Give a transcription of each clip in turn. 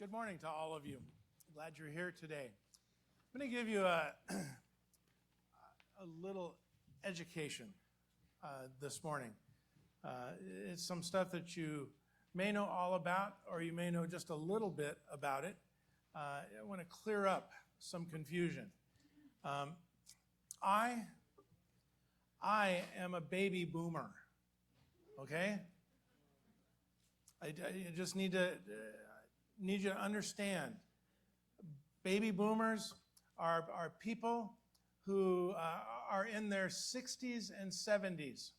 Good morning to all of you. Glad you're here today. I'm going to give you a little education this morning. It's some stuff that you may know all about, or you may know just a little bit about it. I want to clear up some confusion. I am a baby boomer, okay? I just need you to understand. Baby boomers are people who are in their 60s and 70s.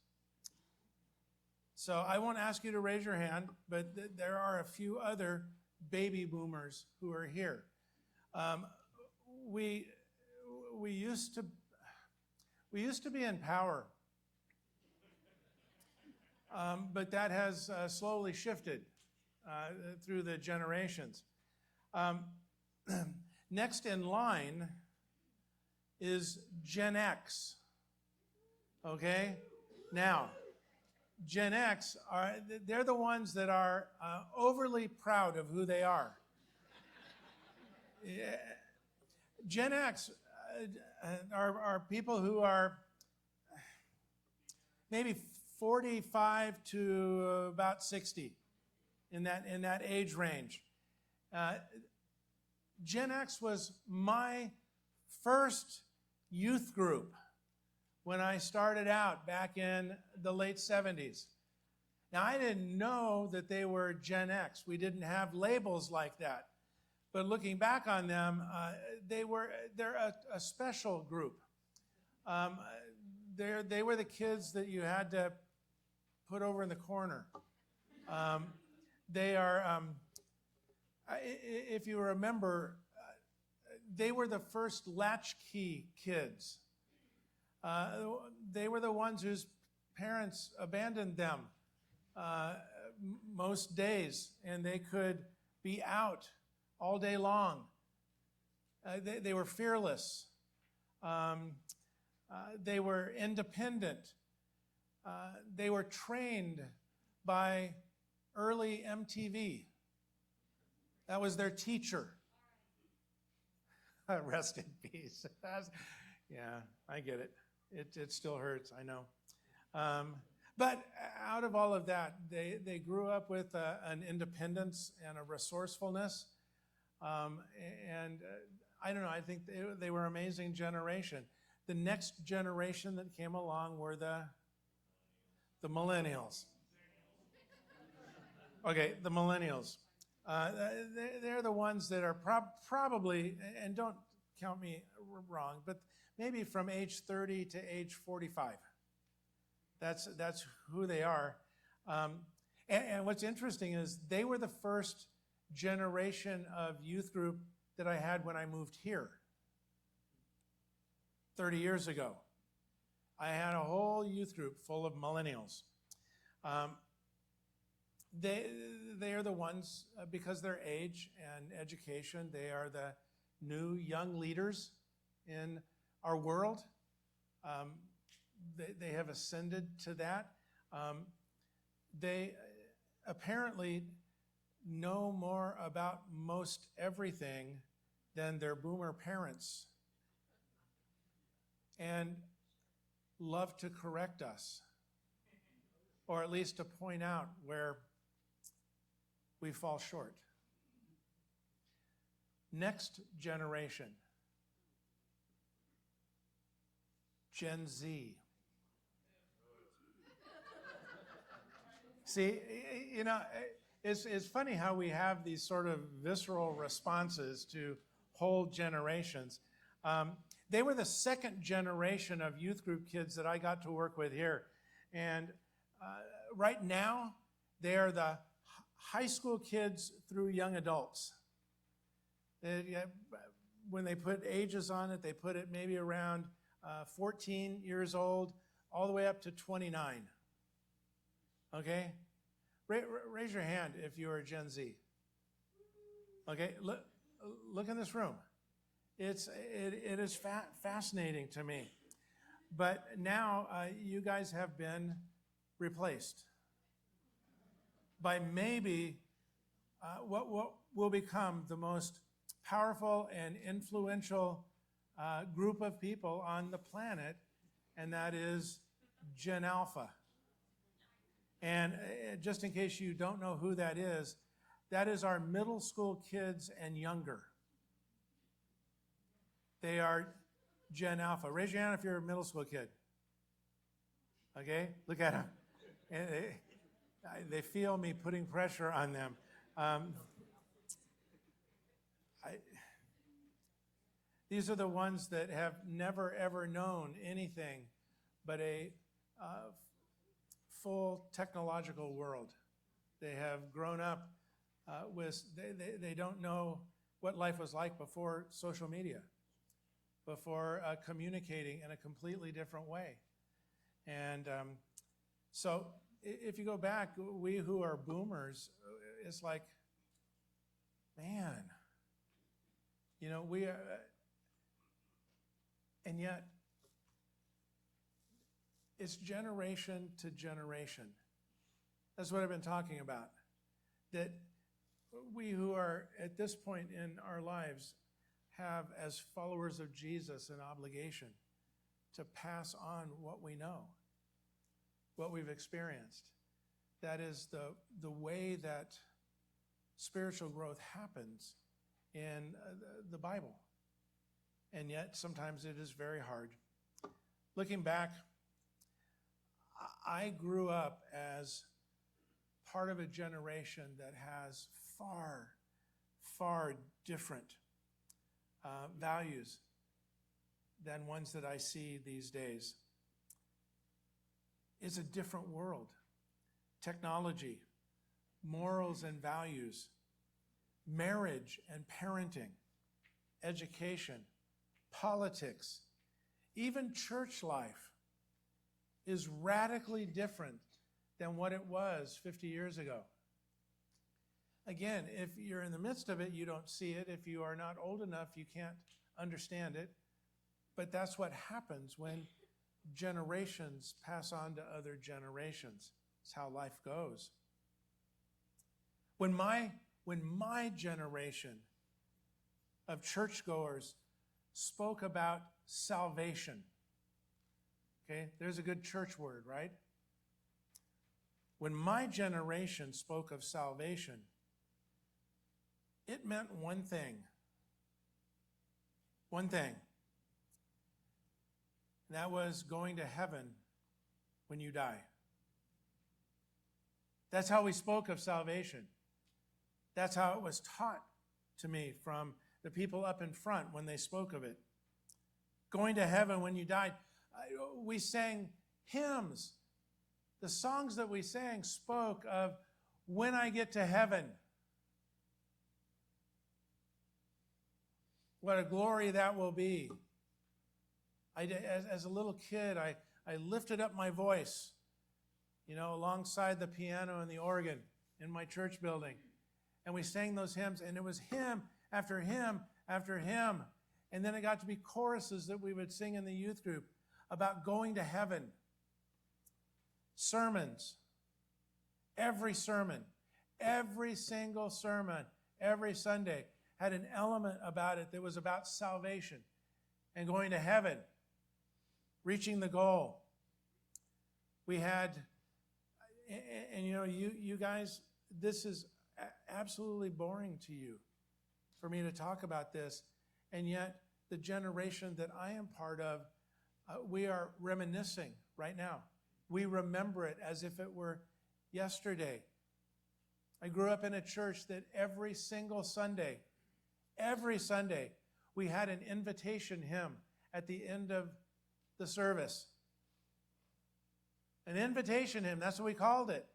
So I won't ask you to raise your hand, but there are a few other baby boomers who are here. We used to be in power, but that has slowly shifted through the generations. Next in line is Gen X. Okay? Now, Gen X, they're the ones that are overly proud of who they are. Gen X are people who are maybe 45 to about 60 in that age range. Gen X was my first youth group when I started out back in the late 70s. Now, I didn't know that they were Gen X. We didn't have labels like that. But looking back on them, they're a special group. They were the kids that you had to put over in the corner. They are, if you remember, they were the first latchkey kids. They were the ones whose parents abandoned them most days, and they could be out all day long. They were fearless. They were independent. They were trained by early MTV. That was their teacher. Rest in peace. Yeah, I get it. It still hurts, I know. But out of all of that, they grew up with an independence and a resourcefulness. And I don't know, I think they were an amazing generation. The next generation that came along were the millennials. Okay, the millennials. They're the ones that are probably, and don't count me wrong, but maybe from age 30 to age 45. That's who they are. And what's interesting is they were the first generation of youth group that I had when I moved here 30 years ago. I had a whole youth group full of millennials. They are the ones, because their age and education, they are the new young leaders in our world. They have ascended to that. They apparently know more about most everything than their boomer parents, and love to correct us, or at least to point out where we fall short. Next generation, Gen Z. See, you know, it's funny how we have these sort of visceral responses to whole generations. They were the second generation of youth group kids that I got to work with here. And right now, they are the high school kids through young adults. When they put ages on it, they put it maybe around 14 years old, all the way up to 29. Okay? Raise your hand if you are Gen Z. Okay? Look in this room. It is fascinating to me. But now you guys have been replaced by maybe what will become the most powerful and influential group of people on the planet, and that is Gen Alpha. And just in case you don't know who that is our middle school kids and younger. They are Gen Alpha. Raise your hand if you're a middle school kid. Okay, look at them. And they feel me putting pressure on them. These are the ones that have never, ever known anything but a full technological world. They have grown up they don't know what life was like before social media, before communicating in a completely different way. And so if you go back, we who are boomers, it's like, man, we are, and yet it's generation to generation. That's what I've been talking about. That we who are at this point in our lives have, as followers of Jesus, an obligation to pass on what we know, what we've experienced. That is the way that spiritual growth happens in the Bible. And yet, sometimes it is very hard. Looking back, I grew up as part of a generation that has far, far different values than ones that I see these days. It's a different world. Technology, morals and values, marriage and parenting, education, politics, even church life is radically different than what it was 50 years ago. Again, if you're in the midst of it, you don't see it. If you are not old enough, you can't understand it. But that's what happens when generations pass on to other generations. It's how life goes. When my generation of churchgoers spoke about salvation, okay, there's a good church word, right? When my generation spoke of salvation, it meant one thing. One thing. And that was going to heaven when you die. That's how we spoke of salvation. That's how it was taught to me from the people up in front when they spoke of it. Going to heaven when you died. We sang hymns. The songs that we sang spoke of when I get to heaven. What a glory that will be. As a little kid, I lifted up my voice, alongside the piano and the organ in my church building. And we sang those hymns, and it was hymn after hymn after hymn. And then it got to be choruses that we would sing in the youth group about going to heaven. Sermons. Every sermon, every single sermon, every Sunday had an element about it that was about salvation and going to heaven, reaching the goal. We had, and you guys, this is absolutely boring to you for me to talk about this, and yet the generation that I am part of, we are reminiscing right now. We remember it as if it were yesterday. I grew up in a church that every single Sunday, we had an invitation hymn at the end of the service. An invitation hymn, that's what we called it.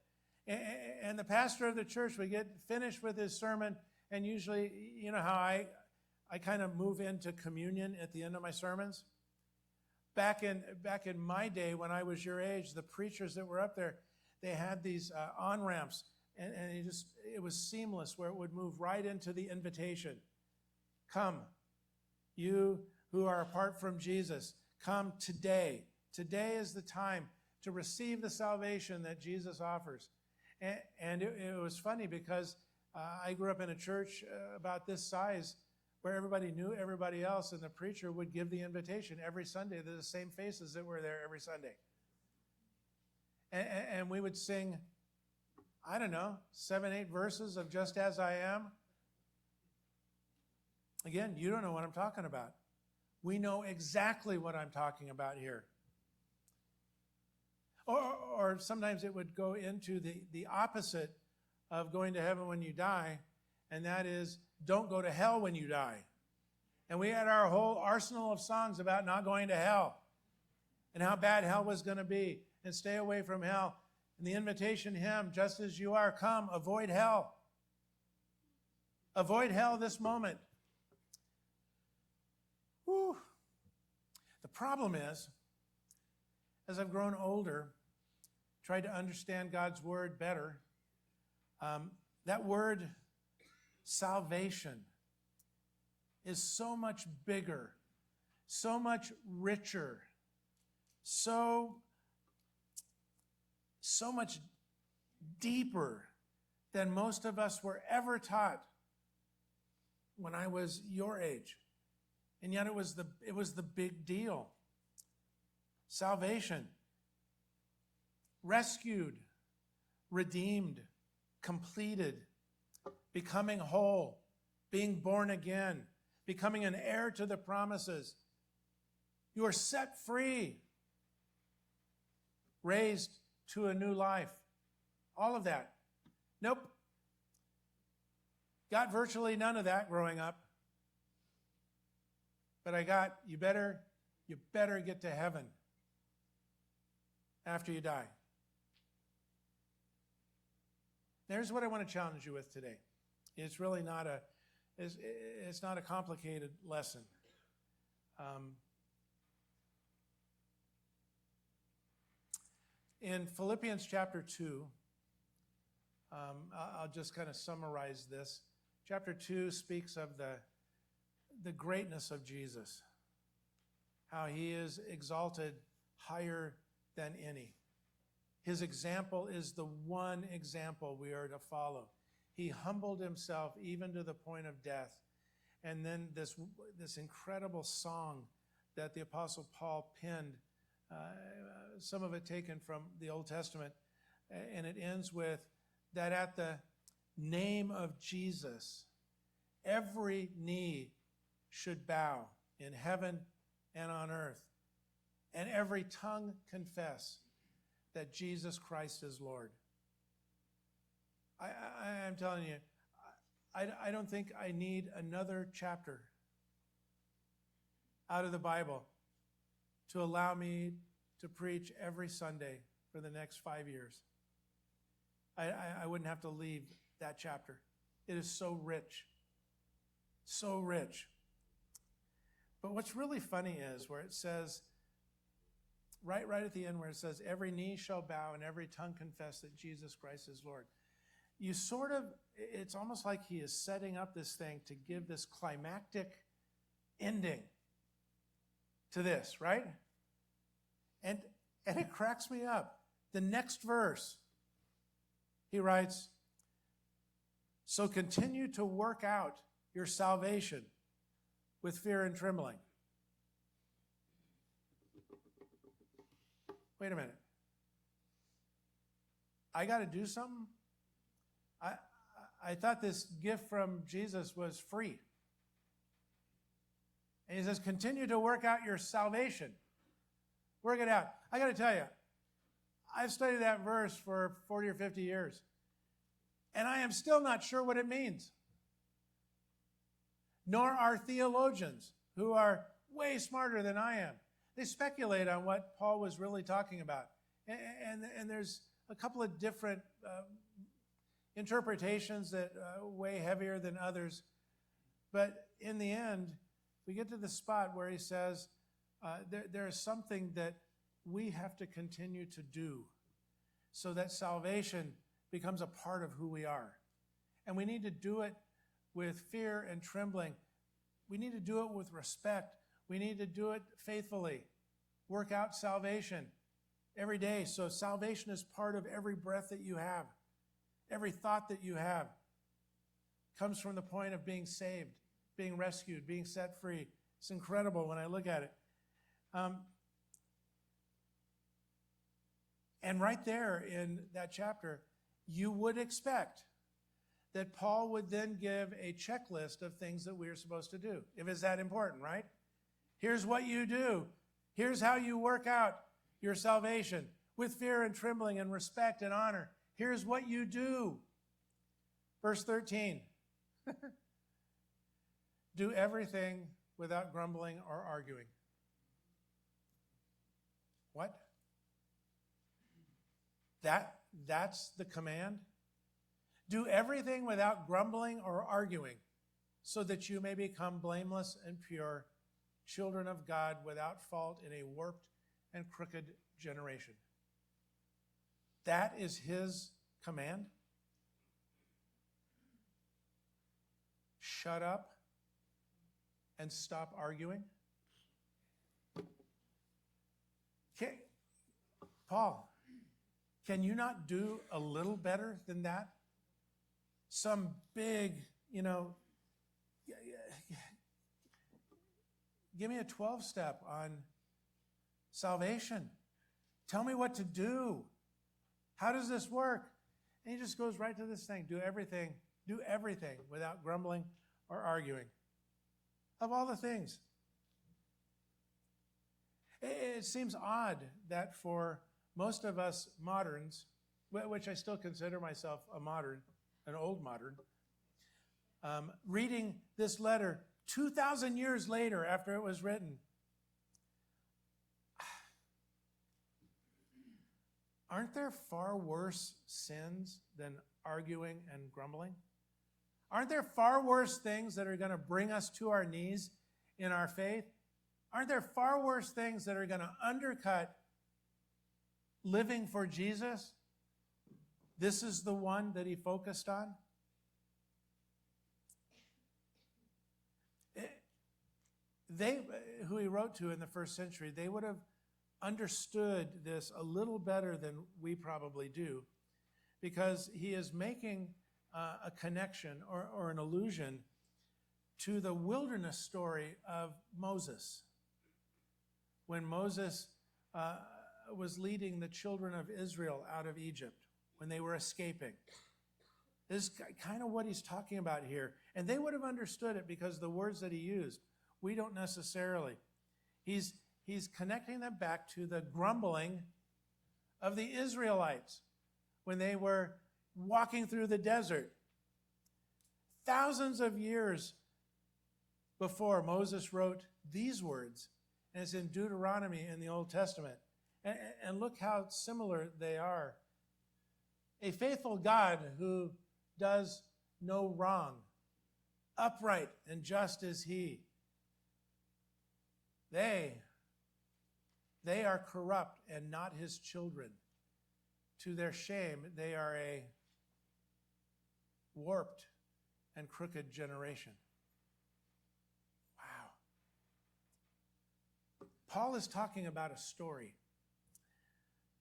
And the pastor of the church would get finished with his sermon, and usually, you know how I kind of move into communion at the end of my sermons? Back in my day, when I was your age, the preachers that were up there, they had these on-ramps, and it was seamless, where it would move right into the invitation. Come, you who are apart from Jesus, come today. Today is the time to receive the salvation that Jesus offers. And it was funny because I grew up in a church about this size where everybody knew everybody else, and the preacher would give the invitation every Sunday. They're the same faces that were there every Sunday. And we would sing, I don't know, 7, 8 verses of Just As I Am. Again, you don't know what I'm talking about. We know exactly what I'm talking about here. Or sometimes it would go into the opposite of going to heaven when you die, and that is, don't go to hell when you die. And we had our whole arsenal of songs about not going to hell and how bad hell was going to be and stay away from hell. And the invitation hymn, Just As You Are, come, avoid hell. Avoid hell this moment. Whew. The problem is, as I've grown older, tried to understand God's word better, that word salvation is so much bigger, so much richer, so much deeper than most of us were ever taught when I was your age. And yet it was the big deal. Salvation. Rescued, redeemed, completed, becoming whole, being born again, becoming an heir to the promises. You are set free, raised to a new life. All of that. Nope. Got virtually none of that growing up. But I got, you better get to heaven after you die. There's what I want to challenge you with today. It's really not it's not a complicated lesson. In Philippians chapter 2, I'll just kind of summarize this. Chapter 2 speaks of the greatness of Jesus, how he is exalted higher than any. His example is the one example we are to follow. He humbled himself even to the point of death. And then this incredible song that the Apostle Paul penned, some of it taken from the Old Testament, and it ends with that at the name of Jesus, every knee should bow in heaven and on earth, and every tongue confess that Jesus Christ is Lord. I'm telling you, I don't think I need another chapter out of the Bible to allow me to preach every Sunday for the next 5 years. I wouldn't have to leave that chapter. It is so rich. So rich. But what's really funny is where it says, right at the end where it says, every knee shall bow and every tongue confess that Jesus Christ is Lord. You sort of, it's almost like he is setting up this thing to give this climactic ending to this, right? And it cracks me up. The next verse, he writes, so continue to work out your salvation with fear and trembling. Wait a minute. I got to do something? I thought this gift from Jesus was free. And he says, continue to work out your salvation. Work it out. I got to tell you, I've studied that verse for 40 or 50 years, and I am still not sure what it means. Nor are theologians, who are way smarter than I am. They speculate on what Paul was really talking about. And there's a couple of different interpretations that way heavier than others. But in the end, we get to the spot where he says, there is something that we have to continue to do so that salvation becomes a part of who we are. And we need to do it with fear and trembling. We need to do it with respect. We need to do it faithfully. Work out salvation every day. So salvation is part of every breath that you have, every thought that you have. comes from the point of being saved, being rescued, being set free. It's incredible when I look at it. And right there in that chapter, you would expect that Paul would then give a checklist of things that we are supposed to do, if it's that important, right? Here's what you do. Here's how you work out your salvation with fear and trembling and respect and honor. Here's what you do. Verse 13. Do everything without grumbling or arguing. What? That's the command? Do everything without grumbling or arguing, so that you may become blameless and pure, children of God without fault in a warped and crooked generation. That is his command. Shut up and stop arguing. Okay. Paul, can you not do a little better than that? Some big, give me a 12-step on salvation. Tell me what to do. How does this work? And he just goes right to this thing. Do everything without grumbling or arguing. Of all the things. It seems odd that for most of us moderns, which I still consider myself a modern, an old modern, reading this letter 2,000 years later after it was written, aren't there far worse sins than arguing and grumbling? Aren't there far worse things that are going to bring us to our knees in our faith? Aren't there far worse things that are going to undercut living for Jesus? This is the one that he focused on. They, who he wrote to in the first century, they would have understood this a little better than we probably do, because he is making a connection or an allusion to the wilderness story of Moses. When Moses was leading the children of Israel out of Egypt, when they were escaping. This is kind of what he's talking about here. And they would have understood it because the words that he used, we don't necessarily. He's connecting them back to the grumbling of the Israelites when they were walking through the desert. Thousands of years before Moses wrote these words, and it's in Deuteronomy in the Old Testament. And look how similar they are. A faithful God who does no wrong, upright and just is he. They are corrupt and not his children. To their shame, they are a warped and crooked generation. Wow. Paul is talking about a story.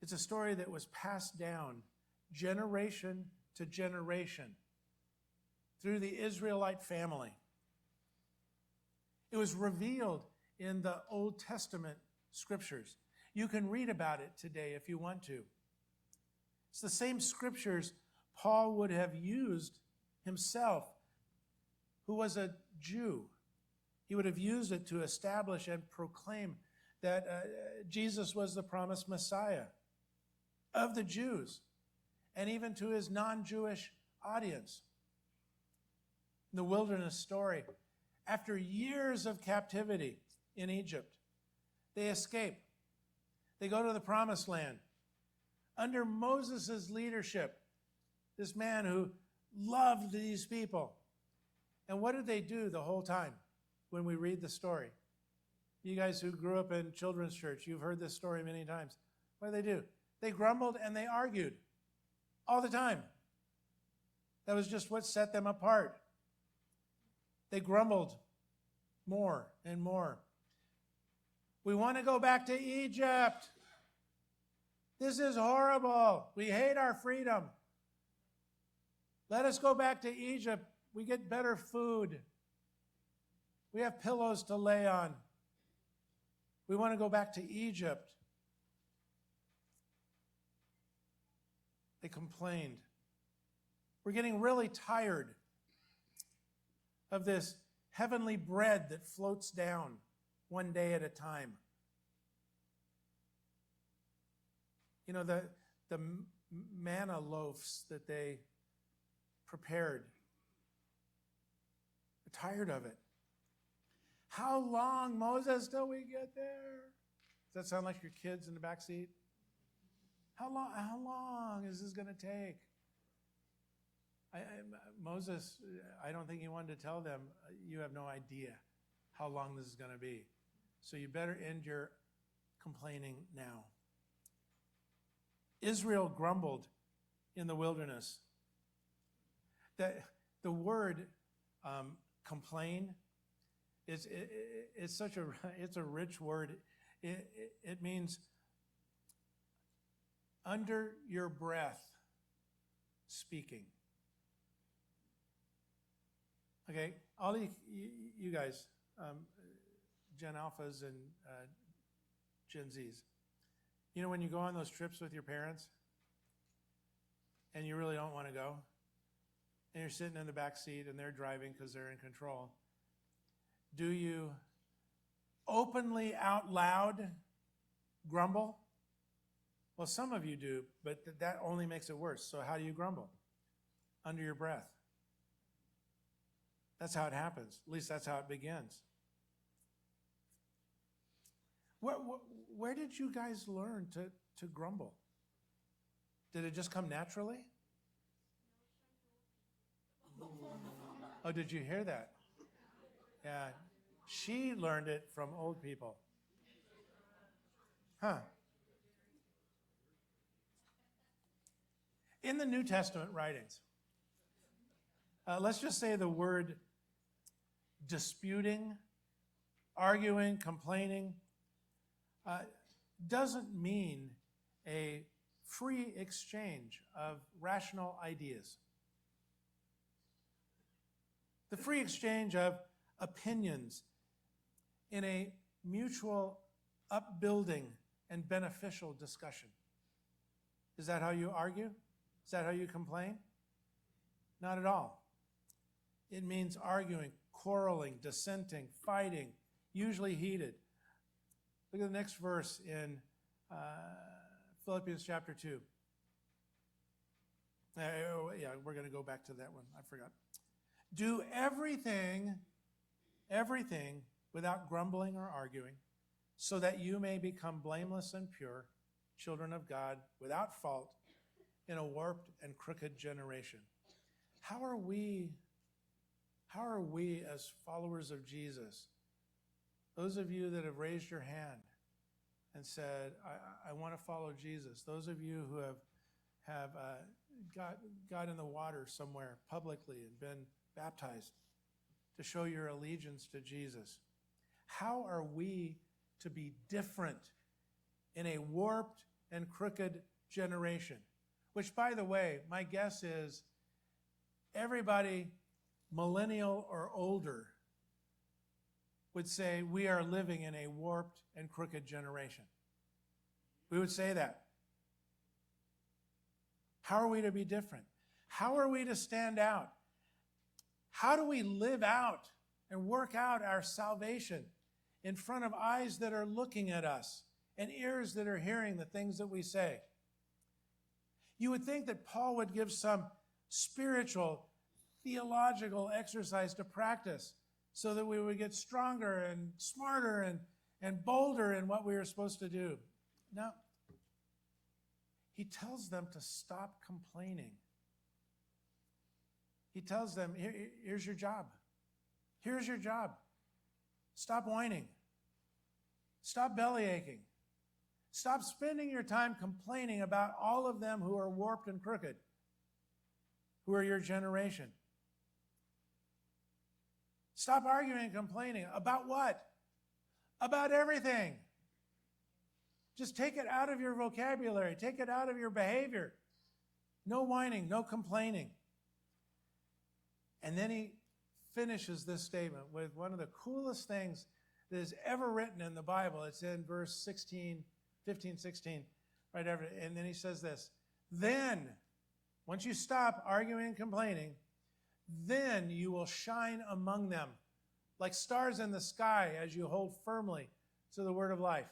It's a story that was passed down generation to generation through the Israelite family. It was revealed in the Old Testament scriptures. You can read about it today if you want to. It's the same scriptures Paul would have used himself, who was a Jew. He would have used it to establish and proclaim that Jesus was the promised Messiah of the Jews, and even to his non-Jewish audience. In the wilderness story, after years of captivity in Egypt, they escape. They go to the promised land. Under Moses' leadership, this man who loved these people. And what did they do the whole time when we read the story? You guys who grew up in children's church, you've heard this story many times. What did they do? They grumbled and they argued all the time. That was just what set them apart. They grumbled more and more. We want to go back to Egypt. This is horrible. We hate our freedom. Let us go back to Egypt. We get better food. We have pillows to lay on. We want to go back to Egypt. They complained. We're getting really tired of this heavenly bread that floats down one day at a time. You know, the manna loaves that they prepared. We're tired of it. How long, Moses, till we get there? Does that sound like your kids in the back seat? How long is this going to take? Moses, I don't think he wanted to tell them, you have no idea how long this is going to be. So you better end your complaining now. Israel grumbled in the wilderness. The word complain is such a rich word. It means under your breath speaking. Okay, all you guys, Gen Alphas and Gen Zs, you know when you go on those trips with your parents and you really don't want to go, and you're sitting in the back seat and they're driving because they're in control, do you openly out loud grumble? Well, some of you do, but that only makes it worse. So how do you grumble? Under your breath. That's how it happens. At least that's how it begins. Where did you guys learn to grumble? Did it just come naturally? Oh, did you hear that? Yeah. She learned it from old people. Huh. In the New Testament writings, let's just say the word disputing, arguing, complaining, doesn't mean a free exchange of rational ideas. The free exchange of opinions in a mutual upbuilding and beneficial discussion. Is that how you argue? Is that how you complain? Not at all. It means arguing, quarreling, dissenting, fighting, usually heated. Look at the next verse in Philippians chapter 2. Yeah, we're going to go back to that one. I forgot. Do everything without grumbling or arguing, so that you may become blameless and pure, children of God, without fault, in a warped and crooked generation. How are we as followers of Jesus, those of you that have raised your hand and said, I want to follow Jesus, those of you who have got in the water somewhere publicly and been baptized to show your allegiance to Jesus, how are we to be different in a warped and crooked generation? Which, by the way, my guess is everybody millennial or older would say we are living in a warped and crooked generation. We would say that. How are we to be different? How are we to stand out? How do we live out and work out our salvation in front of eyes that are looking at us and ears that are hearing the things that we say? You would think that Paul would give some spiritual, theological exercise to practice so that we would get stronger and smarter and bolder in what we are supposed to do. No. He tells them to stop complaining. He tells them, here's your job. Here's your job. Stop whining. Stop belly aching. Stop spending your time complaining about all of them who are warped and crooked, who are your generation. Stop arguing and complaining. About what? About everything. Just take it out of your vocabulary. Take it out of your behavior. No whining, no complaining. And then he finishes this statement with one of the coolest things that is ever written in the Bible. It's in verse 16, 15, 16, right after. And then he says this, then, once you stop arguing and complaining, then you will shine among them like stars in the sky as you hold firmly to the word of life.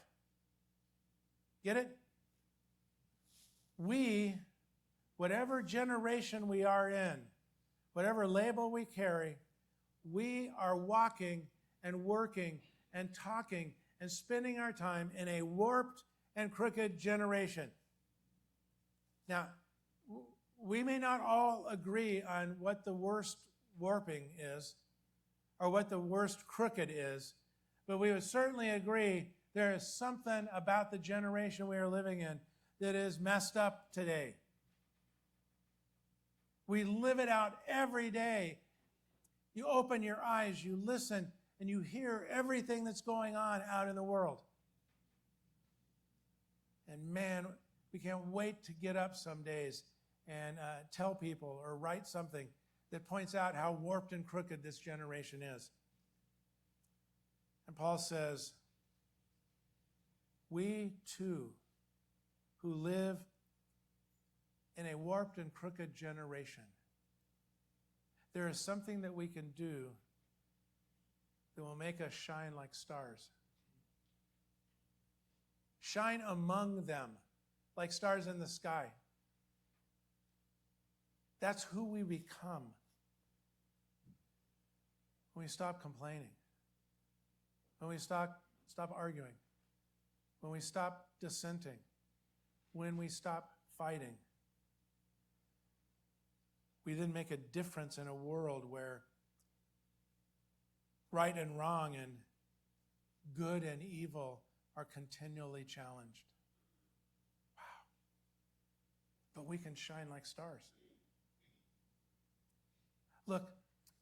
Get it? We, whatever generation we are in, whatever label we carry, we are walking and working and talking and spending our time in a warped and crooked generation. Now, we may not all agree on what the worst warping is or what the worst crooked is, but we would certainly agree there is something about the generation we are living in that is messed up today. We live it out every day. You open your eyes, you listen, and you hear everything that's going on out in the world. And man, we can't wait to get up some days and tell people or write something that points out how warped and crooked this generation is. And Paul says, we too, who live in a warped and crooked generation, there is something that we can do that will make us shine like stars. Shine among them like stars in the sky. That's who we become when we stop complaining, when we stop arguing, when we stop dissenting, when we stop fighting. We then make a difference in a world where right and wrong and good and evil are continually challenged. Wow. But we can shine like stars. Look,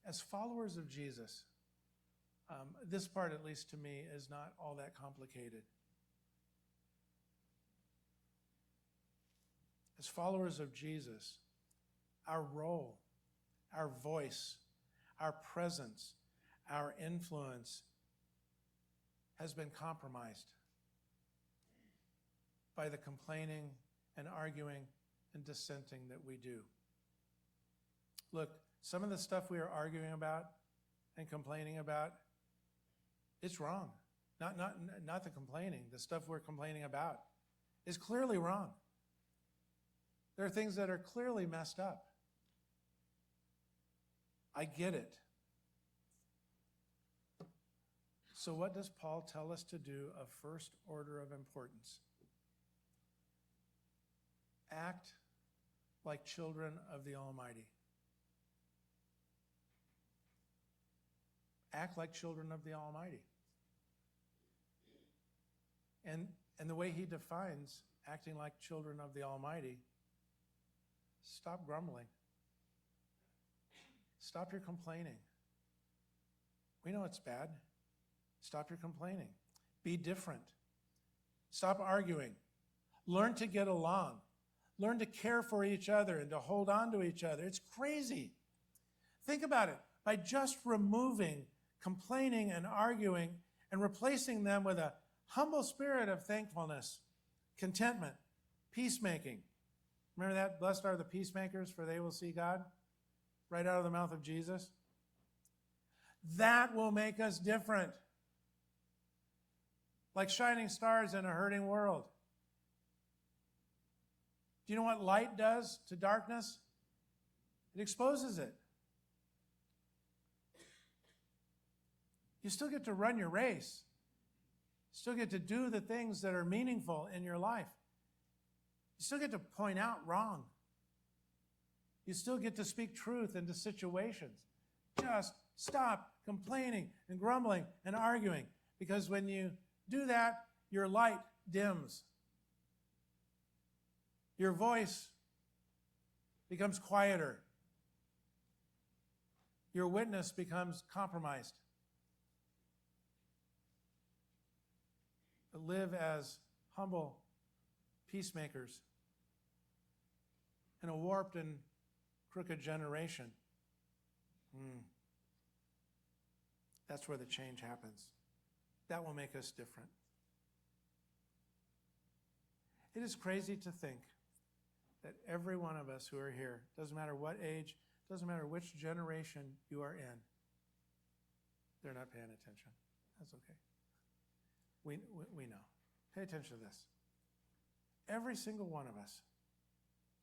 as followers of Jesus, this part, at least to me, is not all that complicated. As followers of Jesus, our role, our voice, our presence, our influence has been compromised by the complaining and arguing and dissenting that we do. Look, some of the stuff we are arguing about and complaining about, it's wrong. Not the complaining. The stuff we're complaining about is clearly wrong. There are things that are clearly messed up. I get it. So what does Paul tell us to do of first order of importance? Act like children of the Almighty. Act like children of the Almighty. And the way he defines acting like children of the Almighty, stop grumbling. Stop your complaining. We know it's bad. Stop your complaining. Be different. Stop arguing. Learn to get along. Learn to care for each other and to hold on to each other. It's crazy. Think about it. By just removing complaining and arguing and replacing them with a humble spirit of thankfulness, contentment, peacemaking. Remember that? Blessed are the peacemakers, for they will see God. Right out of the mouth of Jesus. That will make us different. Like shining stars in a hurting world. Do you know what light does to darkness? It exposes it. You still get to run your race. You still get to do the things that are meaningful in your life. You still get to point out wrong. You still get to speak truth into situations. Just stop complaining and grumbling and arguing, because when you do that, your light dims. Your voice becomes quieter. Your witness becomes compromised. But live as humble peacemakers in a warped and crooked generation. That's where the change happens. That will make us different. It is crazy to think that every one of us who are here, doesn't matter what age, doesn't matter which generation you are in, they're not paying attention. That's okay. We know. Pay attention to this. Every single one of us,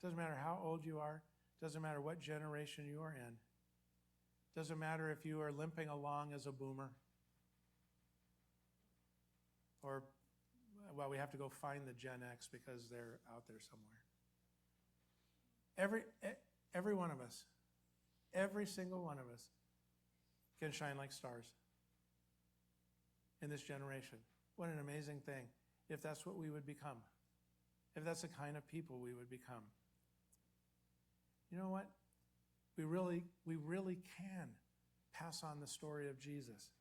doesn't matter how old you are, doesn't matter what generation you are in, doesn't matter if you are limping along as a boomer, or, well, we have to go find the Gen X because they're out there somewhere. Every one of us, every single one of us can shine like stars in this generation. What an amazing thing if that's what we would become, if that's the kind of people we would become. You know what? We really can pass on the story of Jesus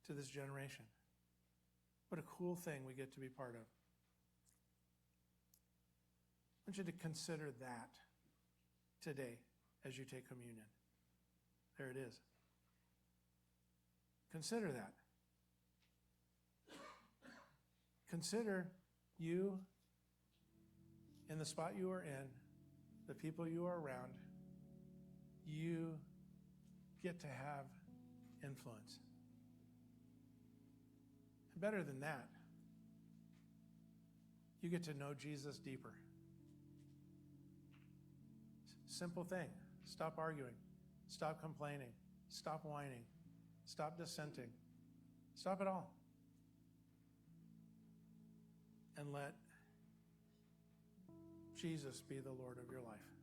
to this generation. What a cool thing we get to be part of. I want you to consider that today as you take communion. There it is. Consider that. Consider you in the spot you are in, the people you are around. You get to have influence. And better than that, you get to know Jesus deeper. Simple thing. Stop arguing. Stop complaining. Stop whining. Stop dissenting. Stop it all. And let Jesus be the Lord of your life.